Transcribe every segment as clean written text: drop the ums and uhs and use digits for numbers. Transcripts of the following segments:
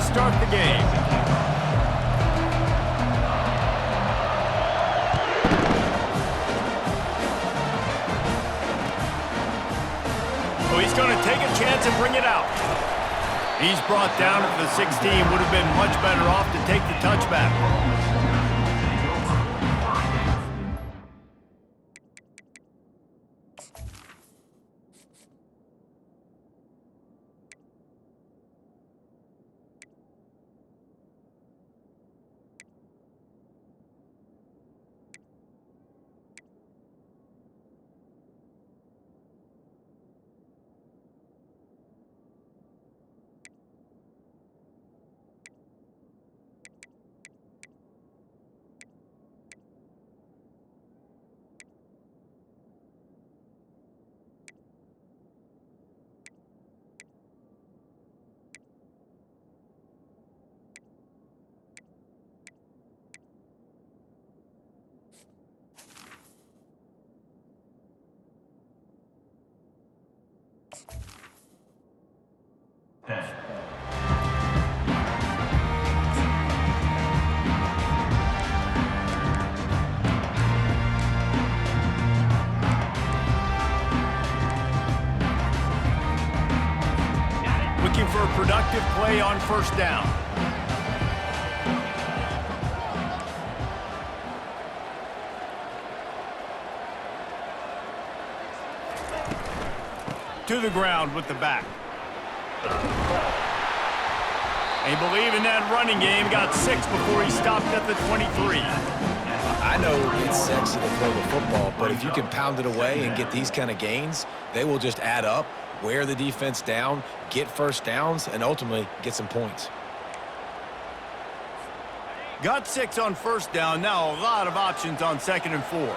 start the game. Oh, he's going to take a chance and bring it out. He's brought down at the 16. Would have been much better off to take the touchback. Looking for a productive play on first down. To the ground with the back. They believe in that running game. Got 6 before he stopped at the 23. I know it's sexy to throw the football, but if you can pound it away and get these kind of gains, they will just add up, wear the defense down, get first downs, and ultimately get some points. Got 6 on first down. Now a lot of options on 2nd and 4.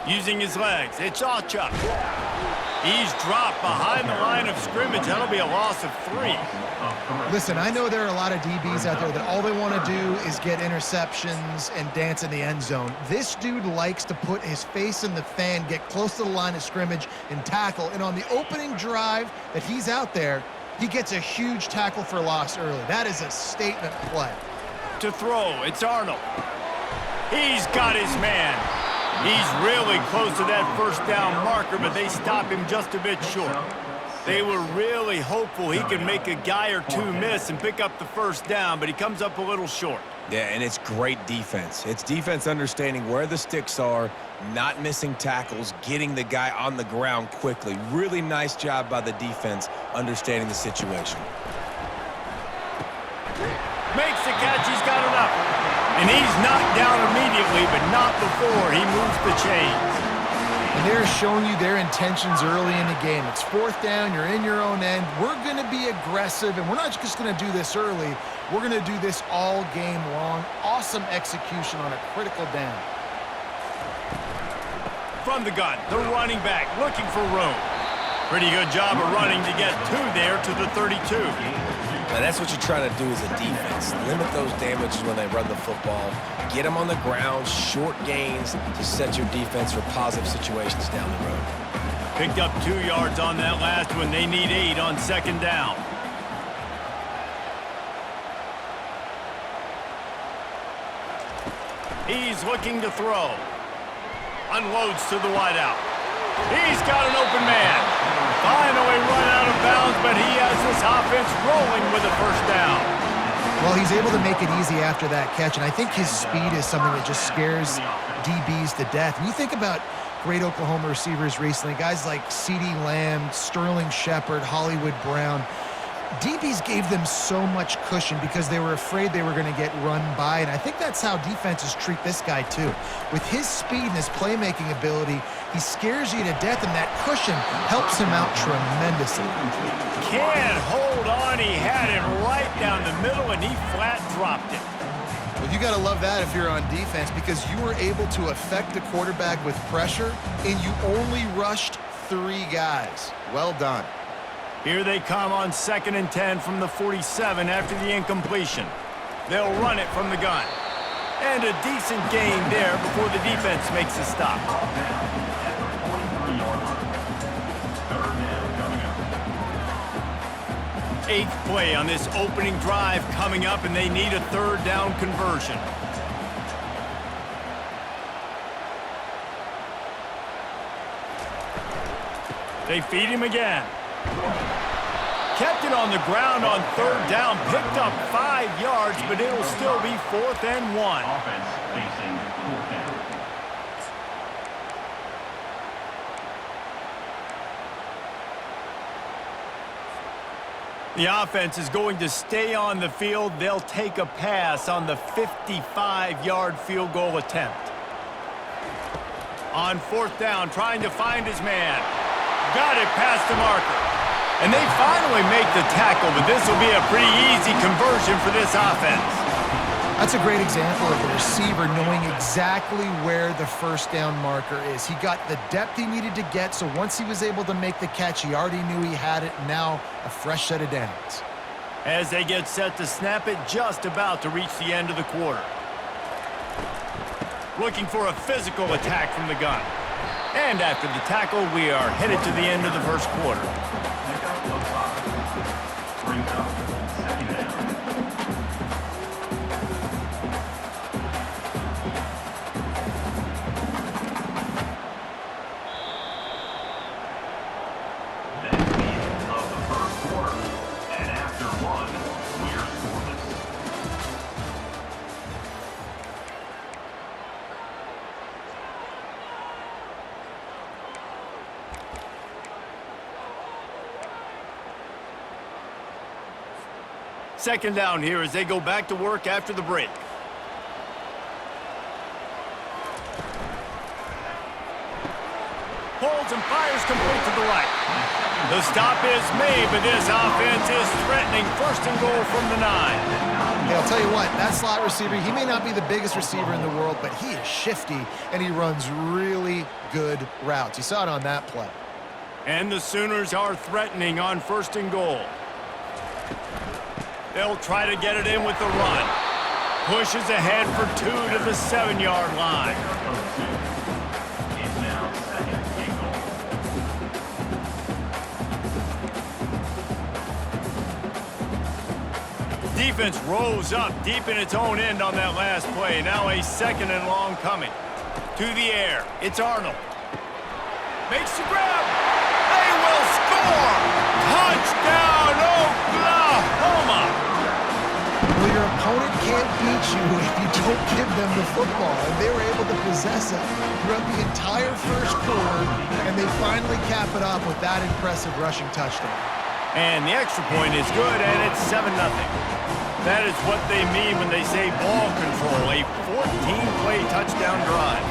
Using his legs, it's Chuck. He's dropped behind the line of scrimmage. That'll be a loss of 3. Listen, I know there are a lot of DBs out there that all they want to do is get interceptions and dance in the end zone. This dude likes to put his face in the fan, get close to the line of scrimmage, and tackle. And on the opening drive that he's out there, he gets a huge tackle for loss early. That is a statement play. To throw, it's Arnold. He's got his man. He's really close to that first down marker, but they stop him just a bit short. They were really hopeful he could make a guy or two miss and pick up the first down, but he comes up a little short. Yeah, and it's great defense. It's defense understanding where the sticks are, not missing tackles, getting the guy on the ground quickly. Really nice job by the defense understanding the situation. Makes the catch. He's got enough. And he's knocked down immediately, but not before he moves the chains. And they're showing you their intentions early in the game. It's 4th down, you're in your own end. We're going to be aggressive, and we're not just going to do this early. We're going to do this all game long. Awesome execution on a critical down. From the gun, the running back looking for room. Pretty good job of running to get 2 there to the 32. Now that's what you're trying to do as a defense. Limit those damages when they run the football. Get them on the ground, short gains to set your defense for positive situations down the road. Picked up 2 yards on that last one. They need 8 on 2nd down. He's looking to throw. Unloads to the wideout. He's got an open man. Finally run out of bounds, but he has this offense rolling with a first down. Well, he's able to make it easy after that catch, and I think his speed is something that just scares DBs to death. And you think about great Oklahoma receivers recently, guys like CeeDee Lamb, Sterling Shepard, Hollywood Brown. DBs gave them so much cushion because they were afraid they were going to get run by, and I think that's how defenses treat this guy too. With his speed and his playmaking ability, he scares you to death, and that cushion helps him out tremendously. Can't hold on. He had it right down the middle, and he flat dropped it. Well, you got to love that if you're on defense, because you were able to affect the quarterback with pressure, and you only rushed 3 guys. Well done. Here they come on 2nd and 10 from the 47 after the incompletion. They'll run it from the gun. And a decent gain there before the defense makes a stop. Eighth play on this opening drive coming up, and they need a third down conversion. They feed him again. Kept it on the ground on third down, picked up 5 yards, but it'll still be 4th and 1. Offense facing fourth down. The offense is going to stay on the field. They'll take a pass on the 55-yard field goal attempt. On 4th down, trying to find his man. Got it past the marker. And they finally make the tackle, but this will be a pretty easy conversion for this offense. That's a great example of the receiver knowing exactly where the first down marker is. He got the depth he needed to get, so once he was able to make the catch, he already knew he had it. Now a fresh set of downs. As they get set to snap it, just about to reach the end of the quarter. Looking for a physical attack from the gun. And after the tackle, we are headed to the end of the first quarter. Brings up second down. That's the end of the first quarter. And after one, we're scoreless. Second down here as they go back to work after the break. Holds and fires complete to the right. The stop is made, but this offense is threatening 1st and goal from the 9. Hey, I'll tell you what, that slot receiver, he may not be the biggest receiver in the world, but he is shifty, and he runs really good routes. You saw it on that play. And the Sooners are threatening on 1st and goal. They'll try to get it in with the run. Pushes ahead for 2 to the 7-yard line. It's now second and goal. Defense rose up deep in its own end on that last play. Now a 2nd and long coming. To the air. It's Arnold. Makes the grab. They will score. Touchdown, Oklahoma. Well, your opponent can't beat you if you don't give them the football. And they were able to possess it throughout the entire first quarter, and they finally cap it off with that impressive rushing touchdown. And the extra point is good, and it's 7-0. That is what they mean when they say ball control, a 14-play touchdown drive.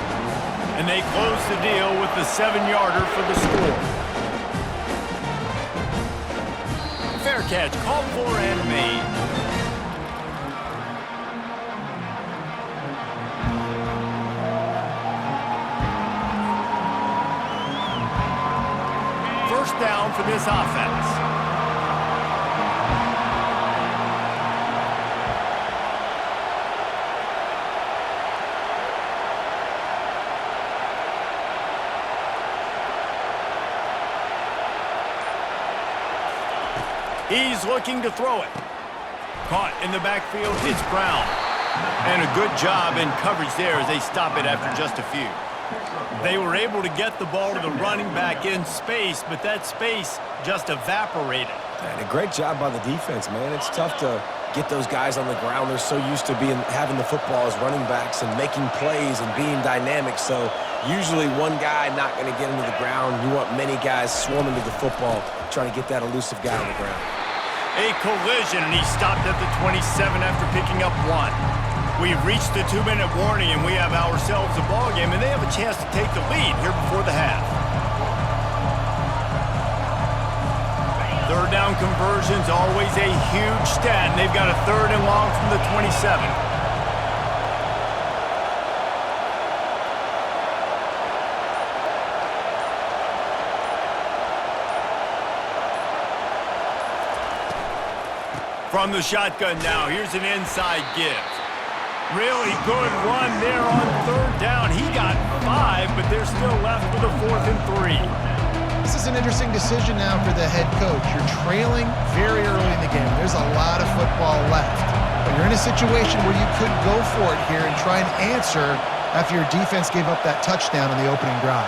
And they close the deal with the 7-yarder for the score. Fair catch, called for and made. First down for this offense. He's looking to throw it. Caught in the backfield, it's Brown. And a good job in coverage there as they stop it after just a few. They were able to get the ball to the running back in space, but that space just evaporated. And a great job by the defense, man. It's tough to get those guys on the ground. They're so used to having the football as running backs and making plays and being dynamic. So usually one guy not going to get into the ground. You want many guys swarming to the football, trying to get that elusive guy on the ground. A collision, and he stopped at the 27 after picking up 1. We've reached the 2-minute warning, and we have ourselves a ball game, and they have a chance to take the lead here before the half. Third down conversion's always a huge stat, and they've got a 3rd and long from the 27. From the shotgun now, here's an inside give. Really good run there on 3rd down. He got 5, but they're still left with a 4th and 3. This is an interesting decision now for the head coach. You're trailing very early in the game. There's a lot of football left. But you're in a situation where you could go for it here and try and answer after your defense gave up that touchdown on the opening drive.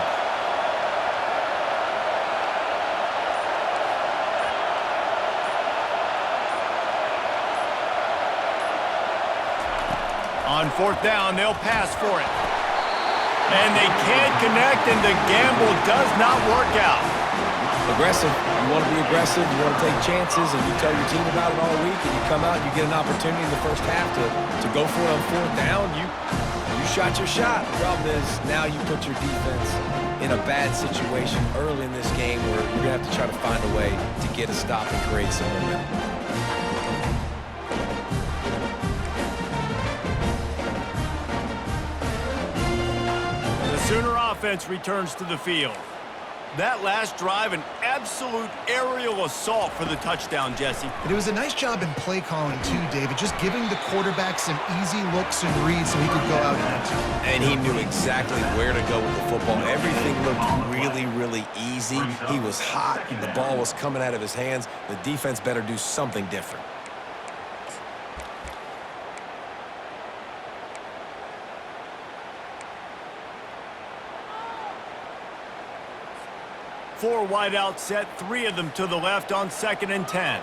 On fourth down, they'll pass for it. And they can't connect, and the gamble does not work out. Aggressive. You want to be aggressive. You want to take chances, and you tell your team about it all week, and you come out and you get an opportunity in the first half to go for it on fourth down. You shot your shot. The problem is now you put your defense in a bad situation early in this game where you're going to have to try to find a way to get a stop and create some momentum. Sooner offense returns to the field. That last drive, an absolute aerial assault for the touchdown, Jesse. But it was a nice job in play calling too, David, just giving the quarterback some easy looks and reads so he could go out and execute. And he knew exactly where to go with the football. Everything looked really, really easy. He was hot. The ball was coming out of his hands. The defense better do something different. Four wide out set, three of them to the left on 2nd and 10.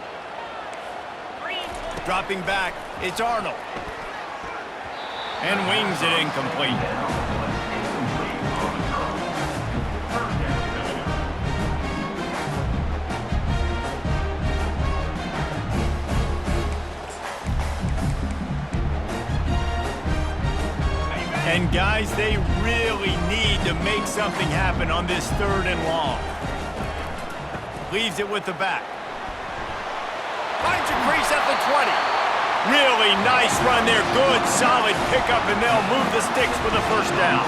Dropping back, it's Arnold. And wings it incomplete. And guys, they really need to make something happen on this 3rd and long. Leaves it with the back. Finds a crease at the 20. Really nice run there. Good, solid pickup, and they'll move the sticks for the first down.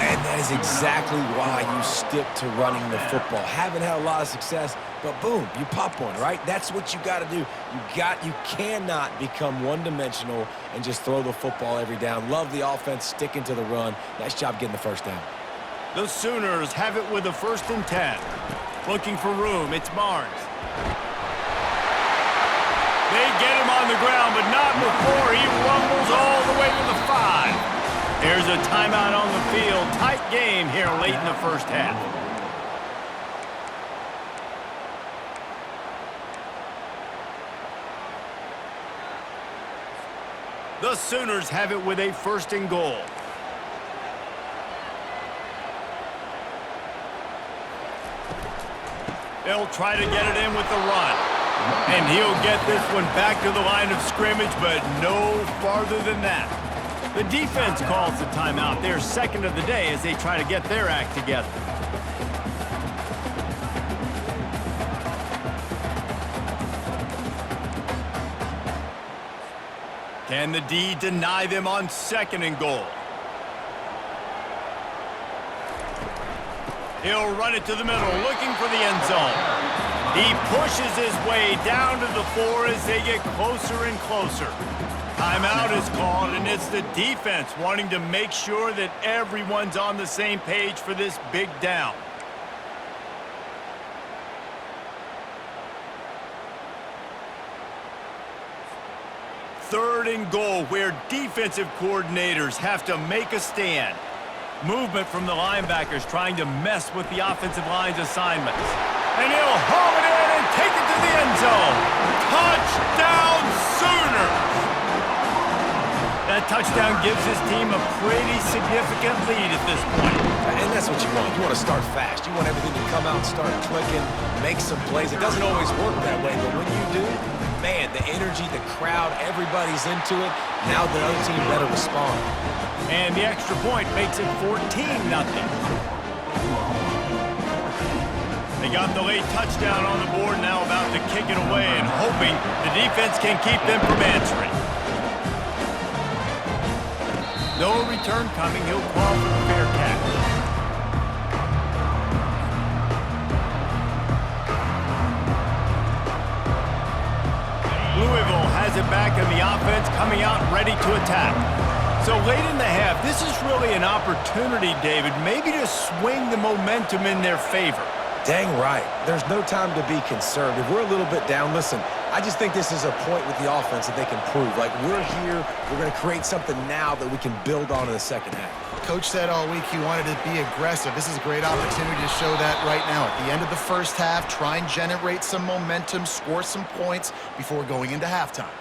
And that is exactly why you stick to running the football. Haven't had a lot of success, but boom, you pop one, right? That's what you got to do. You cannot become one-dimensional and just throw the football every down. Love the offense sticking to the run. Nice job getting the first down. The Sooners have it with a 1st and 10. Looking for room, it's Barnes. They get him on the ground, but not before he rumbles all the way to the 5. There's a timeout on the field. Tight game here late in the first half. The Sooners have it with a 1st and goal. They'll try to get it in with the run. And he'll get this one back to the line of scrimmage, but no farther than that. The defense calls the timeout. They're 2nd of the day as they try to get their act together. Can the D deny them on 2nd and goal? He'll run it to the middle, looking for the end zone. He pushes his way down to the 4 as they get closer and closer. Timeout is called, and it's the defense wanting to make sure that everyone's on the same page for this big down. Third and goal, where defensive coordinators have to make a stand. Movement from the linebackers trying to mess with the offensive line's assignments. And he'll haul it in and take it to the end zone. Touchdown Sooners! That touchdown gives his team a pretty significant lead at this point. And that's what you want. You want to start fast. You want everything to come out and start clicking, make some plays. It doesn't always work that way, but when you do, man, the energy, the crowd, everybody's into it. Now the other team better respond. And the extra point makes it 14-0. They got the late touchdown on the board, now about to kick it away and hoping the defense can keep them from answering. No return coming. He'll call for the fair catch. Louisville has it back in the offense, coming out ready to attack. So late in the half, this is really an opportunity, David, maybe to swing the momentum in their favor. Dang right. There's no time to be concerned. If we're a little bit down, listen, I just think this is a point with the offense that they can prove. Like, we're here, we're going to create something now that we can build on in the second half. Coach said all week he wanted to be aggressive. This is a great opportunity to show that right now. At the end of the first half, try and generate some momentum, score some points before going into halftime.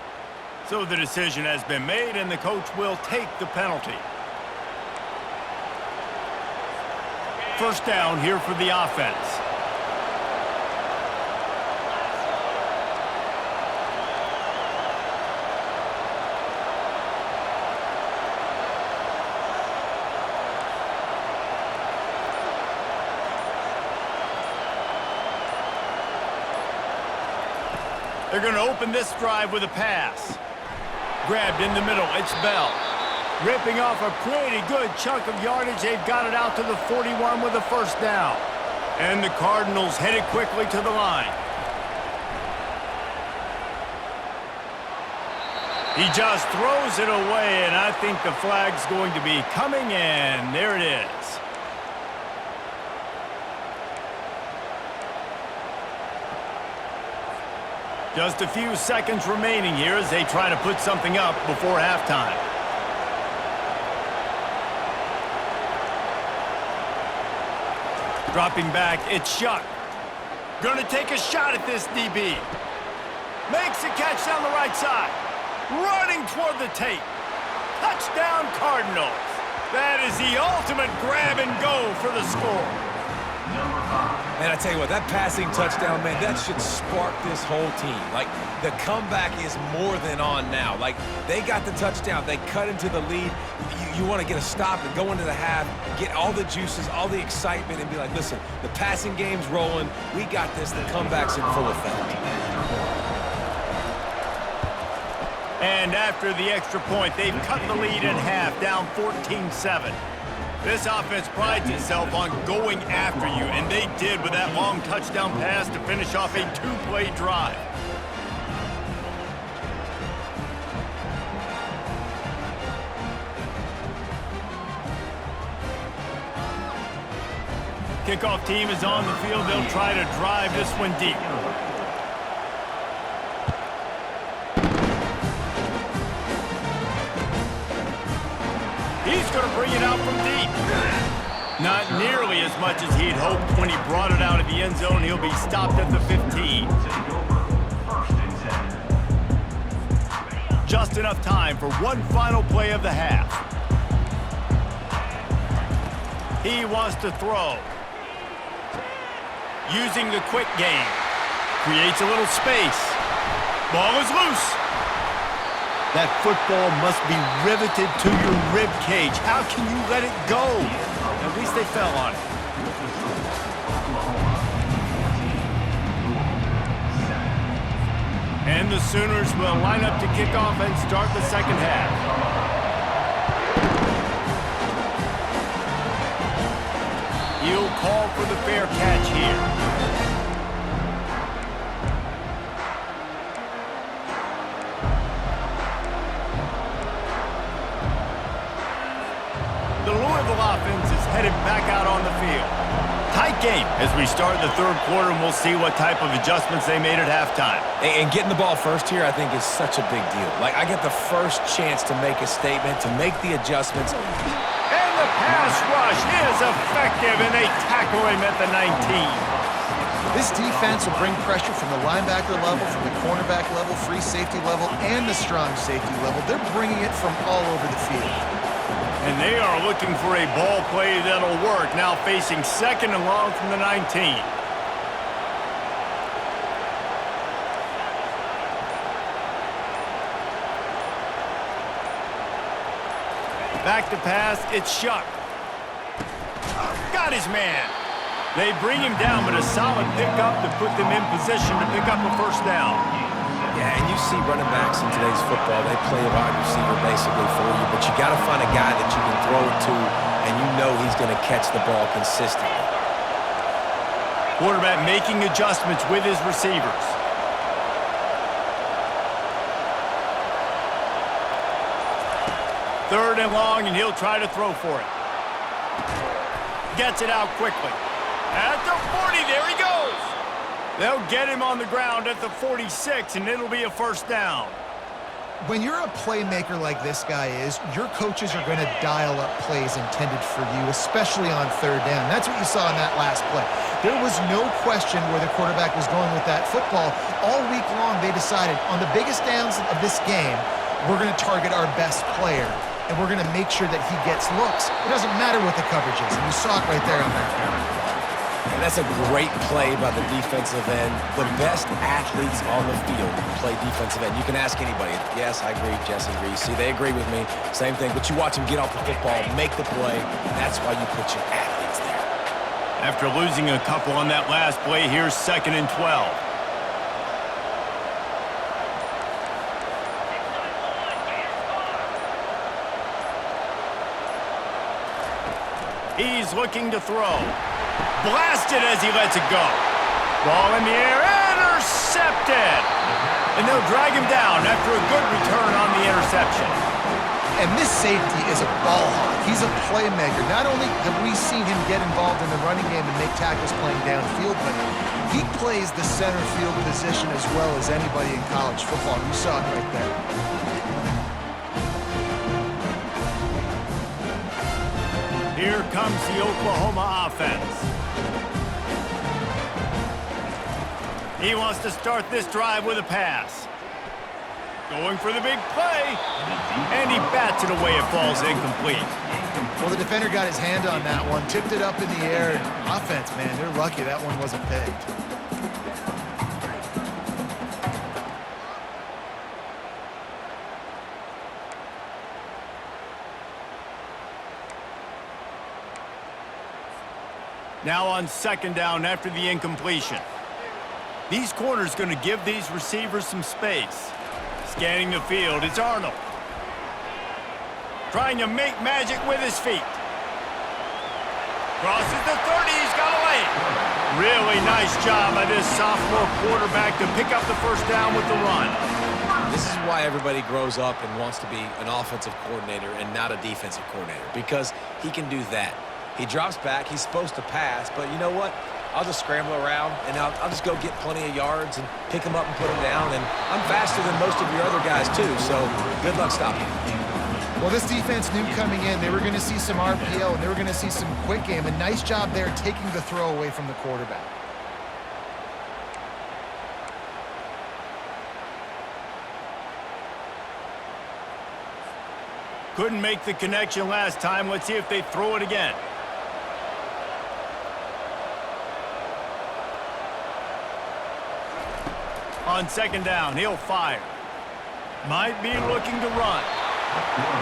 So the decision has been made, and the coach will take the penalty. First down here for the offense. They're going to open this drive with a pass. Grabbed in the middle, it's Bell. Ripping off a pretty good chunk of yardage. They've got it out to the 41 with a first down. And the Cardinals headed quickly to the line. He just throws it away, and I think the flag's going to be coming in. There it is. Just a few seconds remaining here as they try to put something up before halftime. Dropping back, it's Shuck. Gonna take a shot at this DB. Makes a catch down the right side. Running toward the tape. Touchdown Cardinals. That is the ultimate grab and go for the score. Man, I tell you what, that passing touchdown, man, that should spark this whole team. Like, the comeback is more than on now. Like, they got the touchdown. They cut into the lead. You want to get a stop and go into the half, get all the juices, all the excitement, and be like, listen, the passing game's rolling. We got this. The comeback's in full effect. And after the extra point, they've cut the lead in half, down 14-7. This offense prides itself on going after you, and they did with that long touchdown pass to finish off a two-play drive. Kickoff team is on the field. They'll try to drive this one deep. He's going to bring it out from deep. Not nearly as much as he'd hoped when he brought it out of the end zone. He'll be stopped at the 15. Just enough time for one final play of the half. He wants to throw. Using the quick game. Creates a little space. Ball is loose. That football must be riveted to your rib cage. How can you let it go? At least they fell on it. And the Sooners will line up to kick off and start the second half. He'll call for the fair catch here. The Louisville offense is headed back out on the field. Tight game as we start the third quarter, and we'll see what type of adjustments they made at halftime. And getting the ball first here, I think, is such a big deal. Like, I get the first chance to make a statement, to make the adjustments. And the pass rush is effective, and they tackle him at the 19. This defense will bring pressure from the linebacker level, from the cornerback level, free safety level, and the strong safety level. They're bringing it from all over the field. And they are looking for a ball play that'll work. Now facing second and long from the 19. Back to pass, it's Shuck. Got his man. They bring him down, but a solid pickup to put them in position to pick up a first down. Yeah, and you see running backs in today's football, they play a wide receiver basically for you, but you got to find a guy that you can throw it to, and you know he's going to catch the ball consistently. Quarterback making adjustments with his receivers. Third and long, and he'll try to throw for it. Gets it out quickly. At the 40, there he goes. They'll get him on the ground at the 46, and it'll be a first down. When you're a playmaker like this guy is, your coaches are going to dial up plays intended for you, especially on third down. That's what you saw in that last play. There was no question where the quarterback was going with that football. All week long, they decided on the biggest downs of this game, we're going to target our best player, and we're going to make sure that he gets looks. It doesn't matter what the coverage is, and you saw it right there on that play. And that's a great play by the defensive end. The best athletes on the field play defensive end. You can ask anybody. Yes, I agree. Jesse agrees. See, they agree with me. Same thing. But you watch them get off the football, make the play. That's why you put your athletes there. After losing a couple on that last play, here's 2nd and 12. He's looking to throw. Blasted as he lets it go. Ball in the air, intercepted. And they'll drag him down after a good return on the interception. And this safety is a ball hawk. He's a playmaker. Not only have we seen him get involved in the running game and make tackles playing downfield, but he plays the center field position as well as anybody in college football. You saw it right there. Here comes the Oklahoma offense. He wants to start this drive with a pass. Going for the big play. And he bats it away. It falls incomplete. Well, the defender got his hand on that one, tipped it up in the air. Offense, man, they're lucky that one wasn't picked. Now on 2nd down after the incompletion. These corners going to give these receivers some space. Scanning the field, it's Arnold. Trying to make magic with his feet. Crosses the 30, he's got a lane. Really nice job by this sophomore quarterback to pick up the first down with the run. This is why everybody grows up and wants to be an offensive coordinator and not a defensive coordinator, because he can do that. He drops back, he's supposed to pass, but you know what? I'll just scramble around, and I'll just go get plenty of yards and pick them up and put them down, and I'm faster than most of your other guys too, so good luck stopping me. Well, this defense knew coming in they were going to see some RPO, and they were going to see some quick game. A nice job there taking the throw away from the quarterback. Couldn't make the connection last time. Let's see if they throw it again. On 2nd down, he'll fire. Might be looking to run.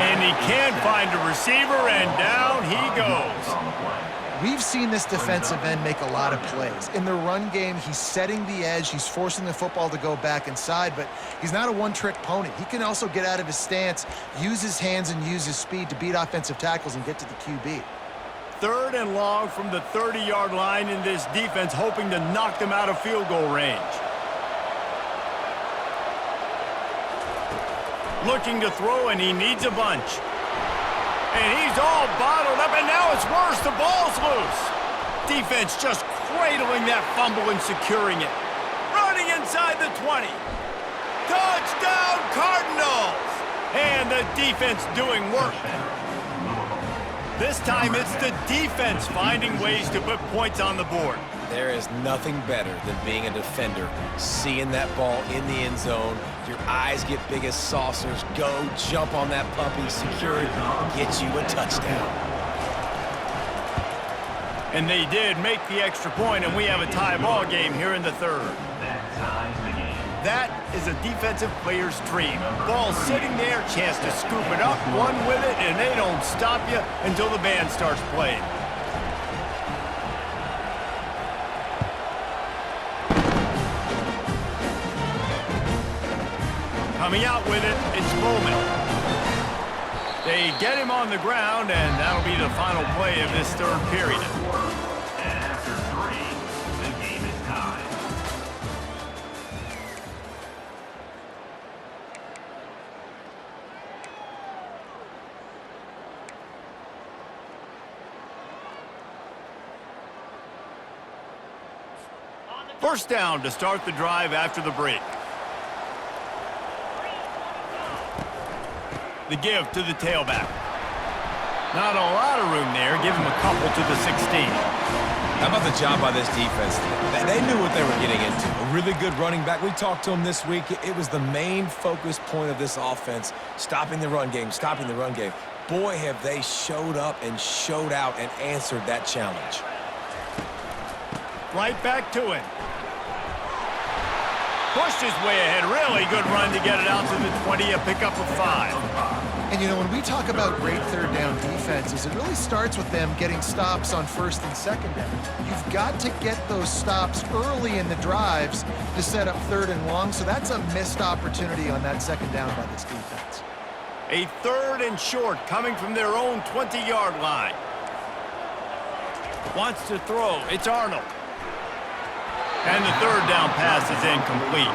And he can't find a receiver, and down he goes. We've seen this defensive end make a lot of plays. In the run game, he's setting the edge. He's forcing the football to go back inside, but he's not a one-trick pony. He can also get out of his stance, use his hands, and use his speed to beat offensive tackles and get to the QB. 3rd and long from the 30-yard line in this defense, hoping to knock them out of field goal range. Looking to throw, and he needs a bunch. And he's all bottled up, and now it's worse. The ball's loose. Defense just cradling that fumble and securing it. Running inside the 20. Touchdown, Cardinals! And the defense doing work. This time it's the defense finding ways to put points on the board. There is nothing better than being a defender, seeing that ball in the end zone, your eyes get big as saucers, go jump on that puppy, secure it, get you a touchdown. And they did make the extra point, and we have a tie ball game here in the 3rd. That is a defensive player's dream. Ball sitting there, chance to scoop it up, run with it, and they don't stop you until the band starts playing. Coming out with it, it's Bowman. They get him on the ground, and that'll be the final play of this 3rd period. And after 3, the game is tied. First down to start the drive after the break. The give to the tailback. Not a lot of room there. Give him a couple to the 16. How about the job by this defense? They knew what they were getting into. A really good running back. We talked to him this week. It was the main focus point of this offense, stopping the run game, stopping the run game. Boy, have they showed up and showed out and answered that challenge. Right back to him. Pushed his way ahead. Really good run to get it out to the 20, a pickup of 5. And, you know, when we talk about great third down defenses, it really starts with them getting stops on first and second down. You've got to get those stops early in the drives to set up third and long, so that's a missed opportunity on that second down by this defense. A third and short coming from their own 20-yard line. Wants to throw. It's Arnold. And the third down pass is incomplete.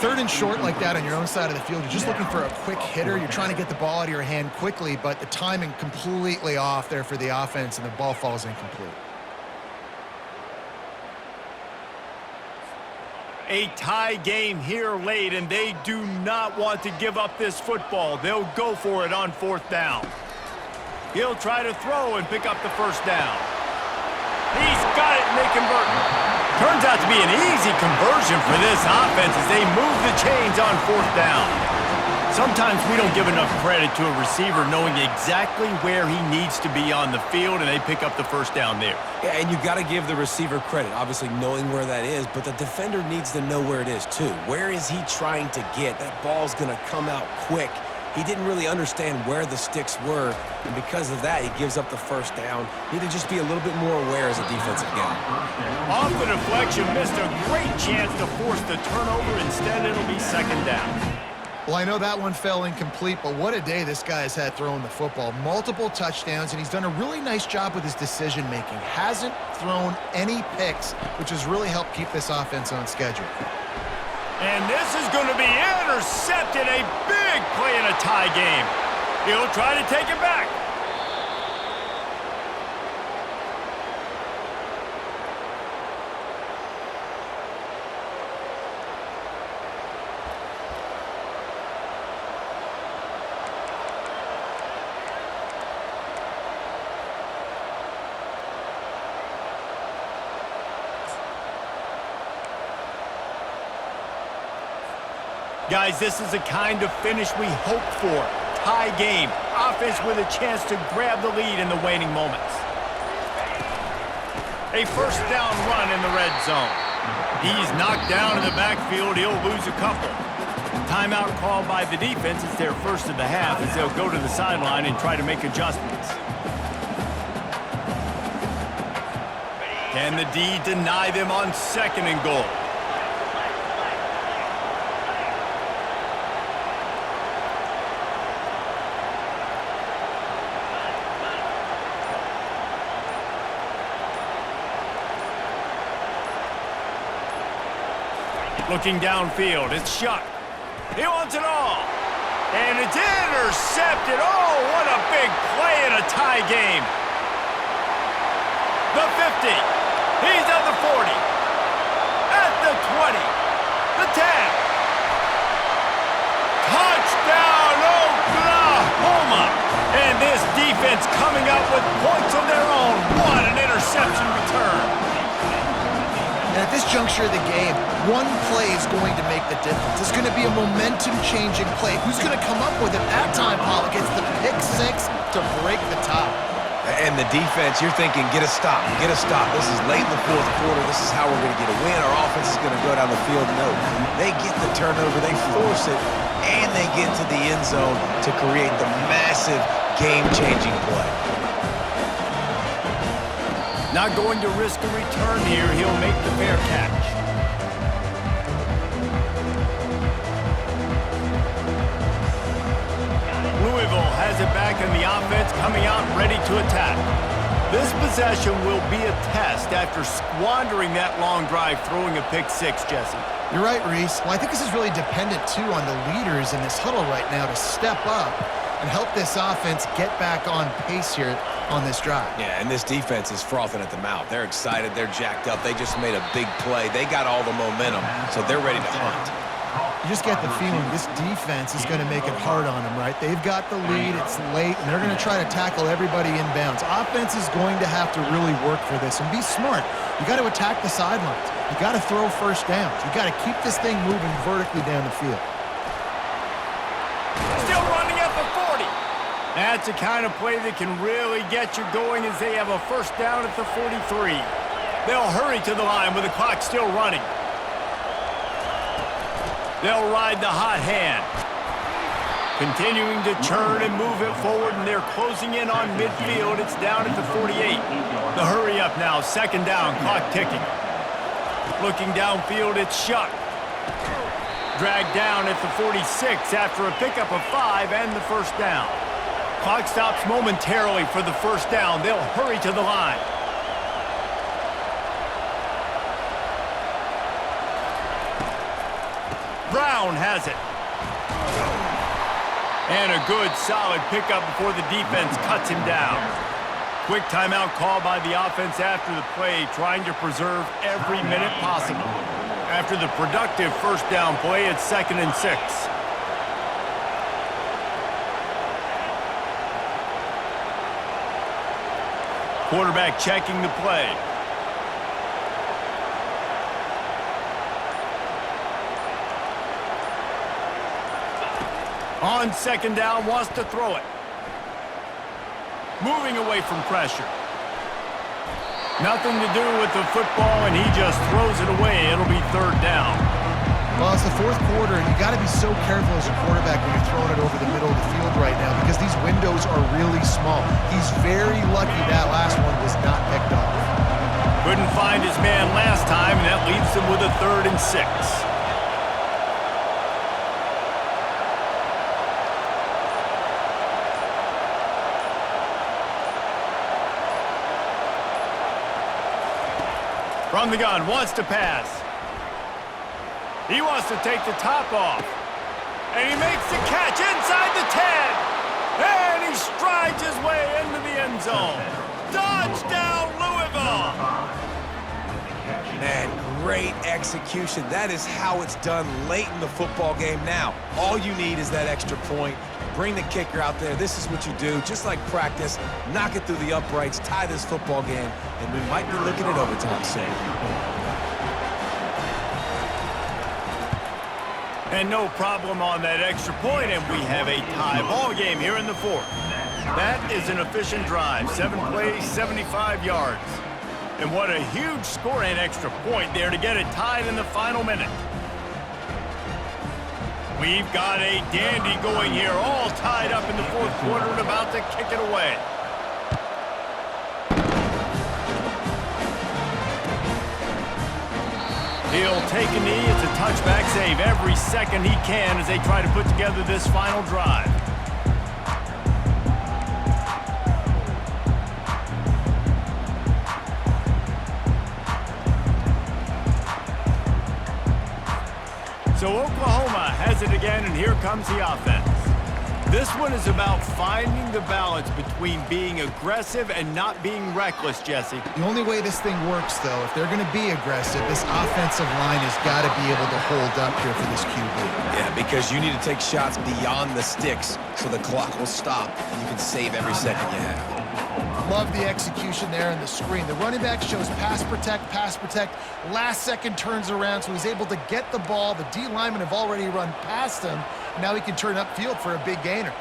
Third and short like that on your own side of the field, you're just looking for a quick hitter. You're trying to get the ball out of your hand quickly, but the timing completely off there for the offense, and the ball falls incomplete. A tie game here late, and they do not want to give up this football. They'll go for it on fourth down. He'll try to throw and pick up the first down. He's got it, and they convert. Turns out to be an easy conversion for this offense as they move the chains on fourth down. Sometimes we don't give enough credit to a receiver knowing exactly where he needs to be on the field, and they pick up the first down there. Yeah, and you got to give the receiver credit, obviously knowing where that is, but the defender needs to know where it is too. Where is he trying to get? That ball's going to come out quick. He didn't really understand where the sticks were, and because of that, he gives up the first down. Need to just be a little bit more aware as a defensive guy. Off the deflection, missed a great chance to force the turnover. Instead, it'll be second down. Well, I know that one fell incomplete, but what a day this guy has had throwing the football. Multiple touchdowns, and he's done a really nice job with his decision-making. Hasn't thrown any picks, which has really helped keep this offense on schedule. And this is going to be intercepted. A big play in a tie game. He'll try to take it back. Guys, this is the kind of finish we hoped for. Tie game. Offense with a chance to grab the lead in the waning moments. A first down run in the red zone. He's knocked down in the backfield. He'll lose a couple. Timeout called by the defense. It's their first of the half as they'll go to the sideline and try to make adjustments. Can the D deny them on second and goal? Looking downfield, it's Shuck. He wants it all. And it's intercepted. Oh, what a big play in a tie game. The 50. He's at the 40. At the 20. The 10. Touchdown, Oklahoma. And this defense coming up with points of their own. What an interception return. And at this juncture of the game, one play is going to make the difference. It's going to be a momentum-changing play. Who's going to come up with it? That time, Pollock gets the pick six to break the tie. And the defense, you're thinking, get a stop, get a stop. This is late in the fourth quarter. This is how we're going to get a win. Our offense is going to go down the field. No, they get the turnover, they force it, and they get to the end zone to create the massive game-changing play. Not going to risk a return here. He'll make the fair catch. Louisville has it back in the offense, coming out ready to attack. This possession will be a test after squandering that long drive, throwing a pick six, Jesse. You're right, Reese. Well, I think this is really dependent, too, on the leaders in this huddle right now to step up and help this offense get back on pace here. on this drive. Yeah, and this defense is frothing at the mouth. They're excited. They're jacked up. They just made a big play. They got all the momentum, so they're ready to hunt. You just get the feeling this defense is going to make it hard on them, right? They've got the lead. It's late, and they're going to try to tackle everybody inbounds. Offense is going to have to really work for this and be smart. You got to attack the sidelines. You got to throw first downs. You got to keep this thing moving vertically down the field. Still running at the 40. That's the kind of play that can really get you going as they have a first down at the 43. They'll hurry to the line with the clock still running. They'll ride the hot hand. Continuing to turn and move it forward, and they're closing in on midfield. It's down at the 48. The hurry up now, second down, clock ticking. Looking downfield, it's Shuck. Dragged down at the 46 after a pickup of 5 and the first down. Clock stops momentarily for the first down. They'll hurry to the line. Brown has it. And a good, solid pickup before the defense cuts him down. Quick timeout call by the offense after the play, trying to preserve every minute possible. After the productive first down play, it's 2nd and 6. Quarterback checking the play. On second down, wants to throw it. Moving away from pressure. Nothing to do with the football, and he just throws it away. It'll be third down. Well, it's the fourth quarter, and you got to be so careful as a quarterback when you're throwing it over the middle of the field right now because these windows are really small. He's very lucky that last one was not picked off. Couldn't find his man last time, and that leaves him with a 3rd and 6. From the gun, wants to pass. He wants to take the top off. And he makes the catch inside the 10. And he strides his way into the end zone. Touchdown, Louisville! Man, great execution. That is how it's done late in the football game now. All you need is that extra point. Bring the kicker out there. This is what you do. Just like practice, knock it through the uprights, tie this football game, and we might be looking at overtime soon. And no problem on that extra point, and we have a tie ball game here in the 4th. That is an efficient drive. 7 plays, 75 yards. And what a huge score and extra point there to get it tied in the final minute. We've got a dandy going here, all tied up in the 4th quarter and about to kick it away. He'll take a knee. It's a touchback save every second he can as they try to put together this final drive. So Oklahoma has it again, and here comes the offense. This one is about finding the balance between being aggressive and not being reckless, Jesse. The only way this thing works, though, if they're going to be aggressive, this offensive line has got to be able to hold up here for this QB. Yeah, because you need to take shots beyond the sticks so the clock will stop and you can save every second you have. Love the execution there in the screen. The running back shows pass protect, last second turns around, so he's able to get the ball. The D linemen have already run past him. Now he can turn upfield for a big gainer.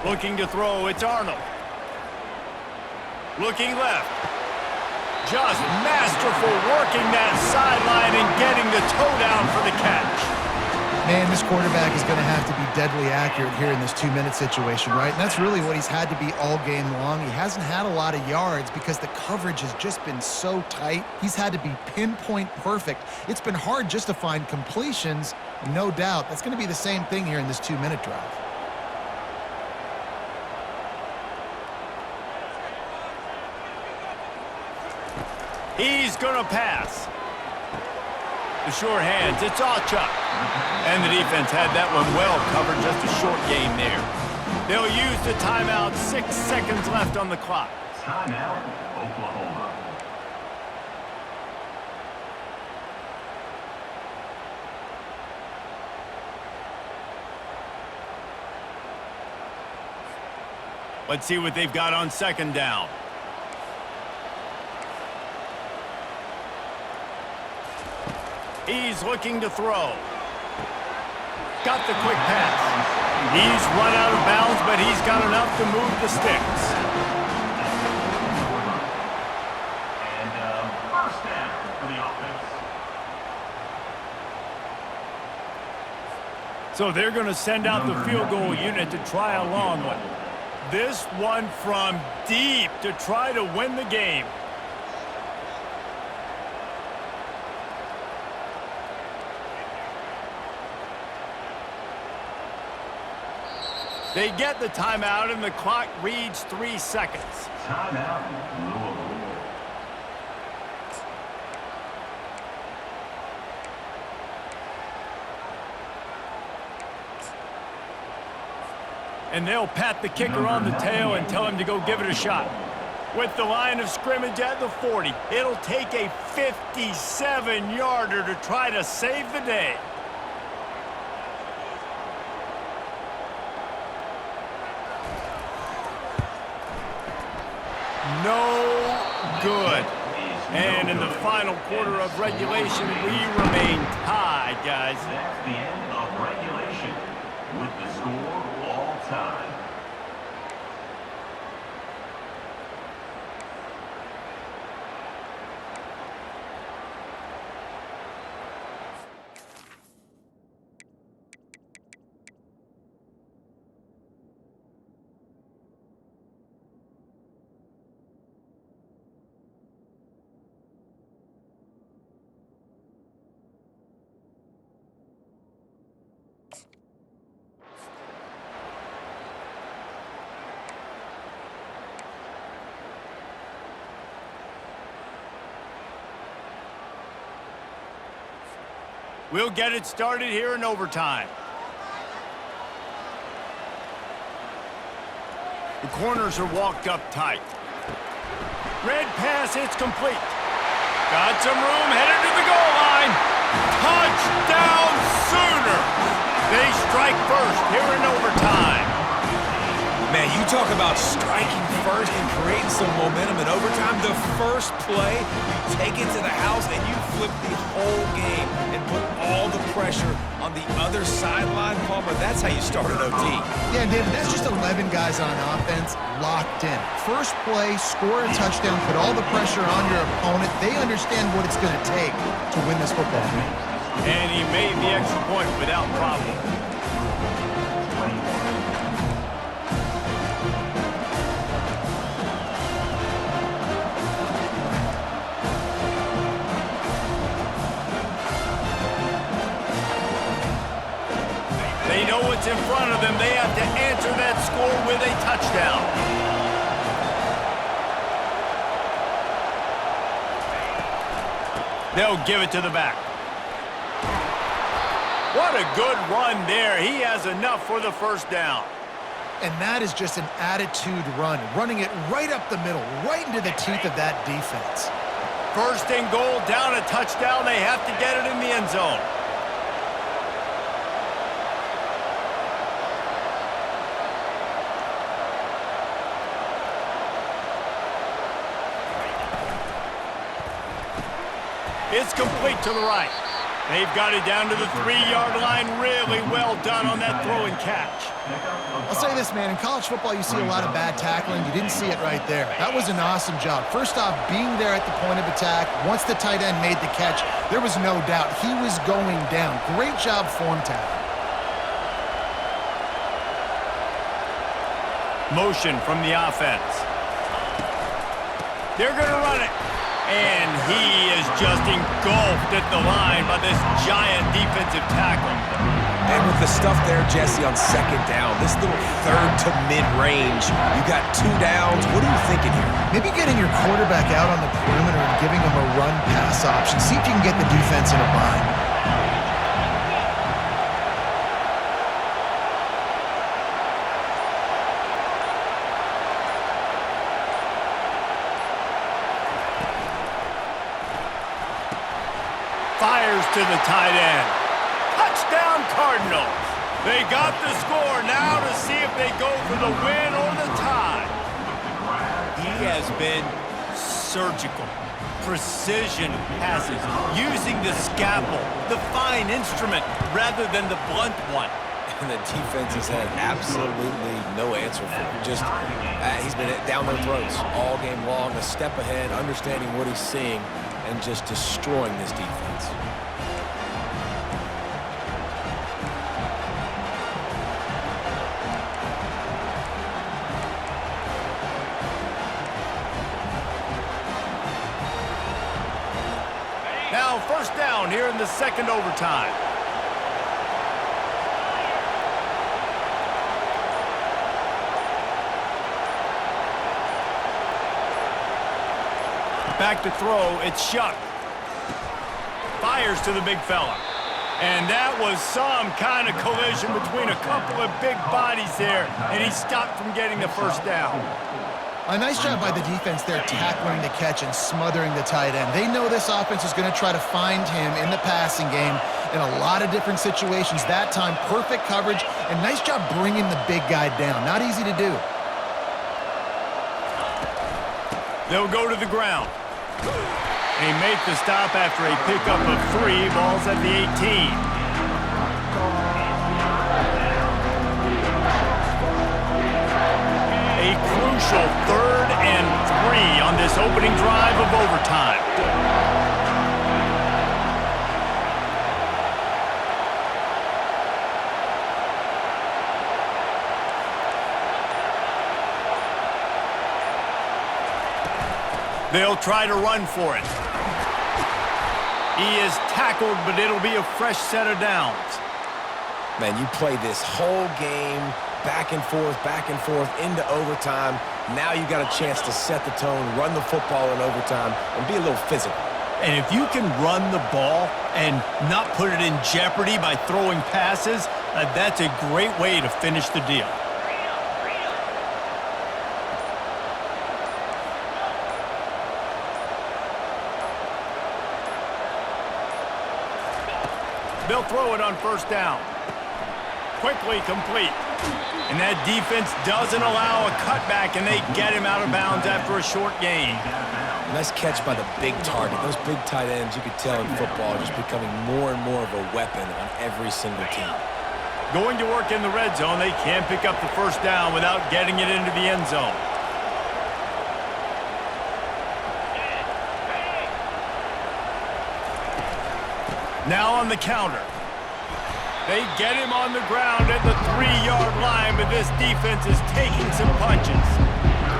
Looking to throw, it's Arnold. Looking left. Just masterful working that sideline and getting the toe down for the catch. Man, this quarterback is going to have to be deadly accurate here in this 2-minute situation, right? And that's really what he's had to be all game long. He hasn't had a lot of yards because the coverage has just been so tight. He's had to be pinpoint perfect. It's been hard just to find completions, no doubt. That's going to be the same thing here in this 2-minute drive. He's going to pass. The short hands, it's Allchuck. And the defense had that one well covered, just a short game there. They'll use the timeout. 6 seconds left on the clock. Timeout, Oklahoma. Let's see what they've got on second down. He's looking to throw. Got the quick pass. He's run out of bounds, but he's got enough to move the sticks. And first down for the offense. So they're going to send out the field goal unit to try a long one. This one from deep to try to win the game. They get the timeout, and the clock reads 3 seconds. Timeout, Louisville. And they'll pat the kicker on the tail and tell him to go give it a shot. With the line of scrimmage at the 40, it'll take a 57-yarder to try to save the day. No good. And in the final quarter of regulation, we remain tied, guys. That's the end of regulation with the score all time. We'll get it started here in overtime. The corners are walked up tight. Red pass, it's complete. Got some room, headed to the goal line. Touchdown Sooners! They strike first here in overtime. Man, you talk about striking first and creating some momentum in overtime. The first play, you take it to the house and you flip the whole game and put all the pressure on the other sideline. Palmer, that's how you start an OT. Yeah, David, that's just 11 guys on offense locked in. First play, score a touchdown, put all the pressure on your opponent. They understand what it's going to take to win this football game. And he made the extra point without problem. They know what's in front of them. They have to answer that score with a touchdown. They'll give it to the back. What a good run there. He has enough for the first down. And that is just an attitude run, running it right up the middle, right into the teeth of that defense. First and goal, down a touchdown. They have to get it in the end zone. It's complete to the right. They've got it down to the 3-yard line. Really well done on that throw and catch. I'll say this, man. In college football, you see a lot of bad tackling. You didn't see it right there. That was an awesome job. First off, being there at the point of attack. Once the tight end made the catch, there was no doubt he was going down. Great job form tackle. Motion from the offense. They're going to run it. And he is just engulfed at the line by this giant defensive tackle. And with the stuff there, Jesse, on second down, this little third to mid-range, you got 2 downs. What are you thinking here? Maybe getting your quarterback out on the perimeter and giving him a run-pass option. See if you can get the defense in a bind. Fires to the tight end. Touchdown, Cardinals. They got the score. Now to see if they go for the win or the tie. He has been surgical. Precision passes, using the scalpel, the fine instrument, rather than the blunt one. And the defense has had absolutely no answer for him. Just, he's been down their throats all game long, a step ahead, understanding what he's seeing, and just destroying this defense. Now first down here in the second overtime. Back to throw, it's Shuck. Fires to the big fella. And that was some kind of collision between a couple of big bodies there, and he stopped from getting the first down. A nice job by the defense there tackling the catch and smothering the tight end. They know this offense is going to try to find him in the passing game in a lot of different situations. That time, perfect coverage, and nice job bringing the big guy down. Not easy to do. They'll go to the ground. They make the stop after a pickup of 3. Ball's at the 18. A crucial 3rd and 3 on this opening drive of overtime. They'll try to run for it. He is tackled, but it'll be a fresh set of downs. Man, you play this whole game back and forth into overtime. Now you got a chance to set the tone, run the football in overtime, and be a little physical. And if you can run the ball and not put it in jeopardy by throwing passes, that's a great way to finish the deal. They'll throw it on first down. Quickly complete. And that defense doesn't allow a cutback, and they get him out of bounds after a short gain. Nice catch by the big target. Those big tight ends, you could tell in football, are just becoming more and more of a weapon on every single team. Going to work in the red zone, they can't pick up the first down without getting it into the end zone. Now on the counter. They get him on the ground at the 3-yard line, but this defense is taking some punches.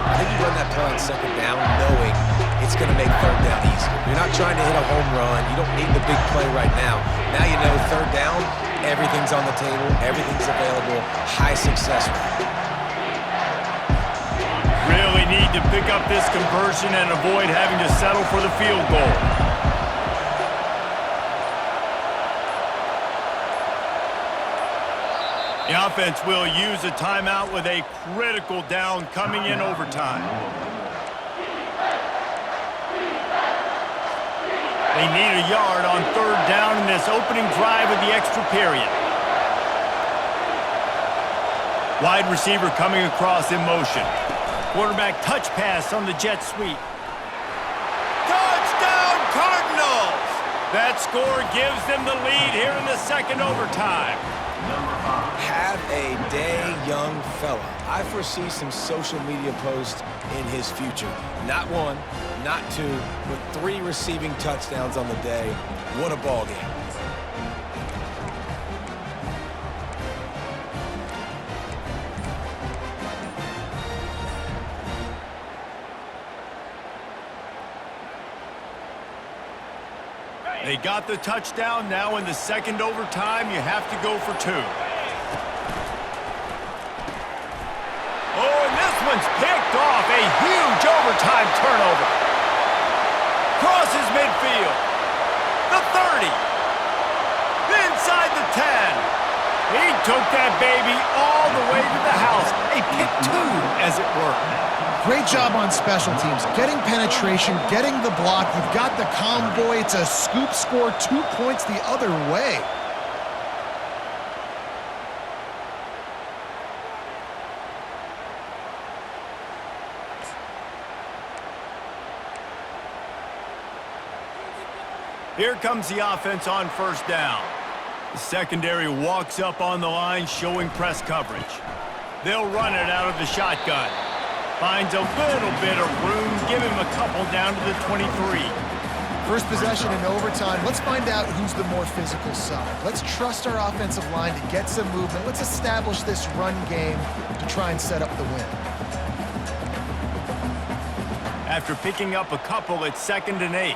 I think you run that play on second down knowing it's going to make third down easy. You're not trying to hit a home run. You don't need the big play right now. Now you know third down, everything's on the table, everything's available, high success rate. Really need to pick up this conversion and avoid having to settle for the field goal. The offense will use a timeout with a critical down coming in overtime. They need a yard on third down in this opening drive of the extra period. Wide receiver coming across in motion. Quarterback touch pass on the jet sweep. Touchdown, Cardinals! That score gives them the lead here in the second overtime. Have a day, young fella. I foresee some social media posts in his future. Not 1, not 2, but 3 receiving touchdowns on the day. What a ball game. They got the touchdown. Now in the second overtime, you have to go for 2. Oh, and this one's picked off. A huge overtime turnover. Crosses midfield. The 30. Inside the 10. He took that baby all the way to the house. A pick two, as it were. Great job on special teams. Getting penetration, getting the block. You've got the convoy. It's a scoop score, 2 points the other way. Here comes the offense on first down. The secondary walks up on the line, showing press coverage. They'll run it out of the shotgun. Finds a little bit of room, give him a couple down to the 23. First possession in overtime. Let's find out who's the more physical side. Let's trust our offensive line to get some movement. Let's establish this run game to try and set up the win. After picking up a couple, it's 2nd and 8.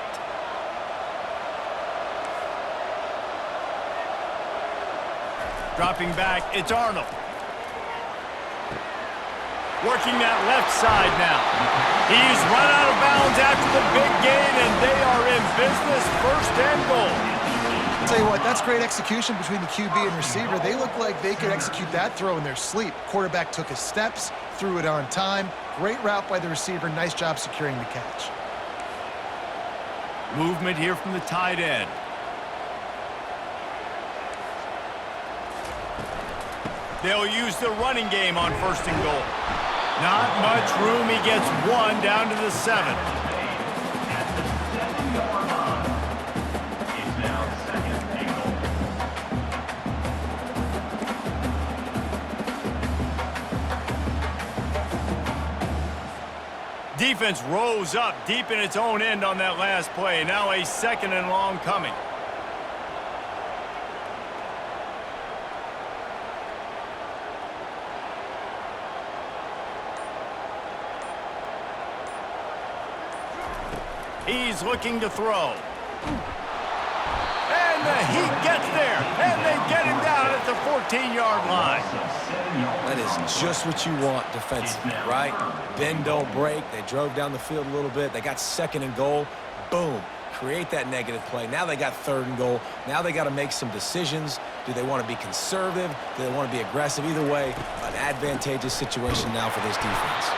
Dropping back, it's Arnold. Working that left side now. He's run out of bounds after the big gain, and they are in business, 1st and goal. I'll tell you what, that's great execution between the QB and receiver. They look like they could execute that throw in their sleep. Quarterback took his steps, threw it on time. Great route by the receiver. Nice job securing the catch. Movement here from the tight end. They'll use the running game on 1st and goal. Not much room. He gets 1 down to the 7. At the 7-yard line. It's now 2nd and goal. Defense rose up deep in its own end on that last play. Now a 2nd and long coming. He's looking to throw. And he gets there. And they get him down at the 14-yard line. That is just what you want defensively, right? Bend, don't break. They drove down the field a little bit. They got 2nd and goal. Boom. Create that negative play. Now they got 3rd and goal. Now they got to make some decisions. Do they want to be conservative? Do they want to be aggressive? Either way, an advantageous situation now for this defense.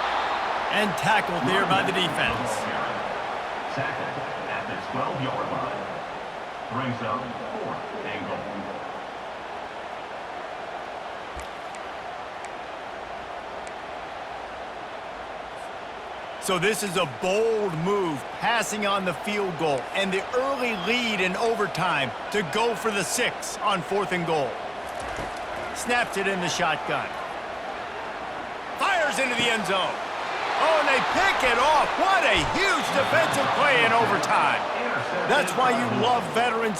And tackled there by the defense. Tackled at the 12-yard line. Brings up 4th and goal. So this is a bold move, passing on the field goal and the early lead in overtime to go for the 6 on 4th and goal. Snaps it in the shotgun. Fires into the end zone. Oh, and they pick it off. What a huge defensive play in overtime. That's why you love veterans.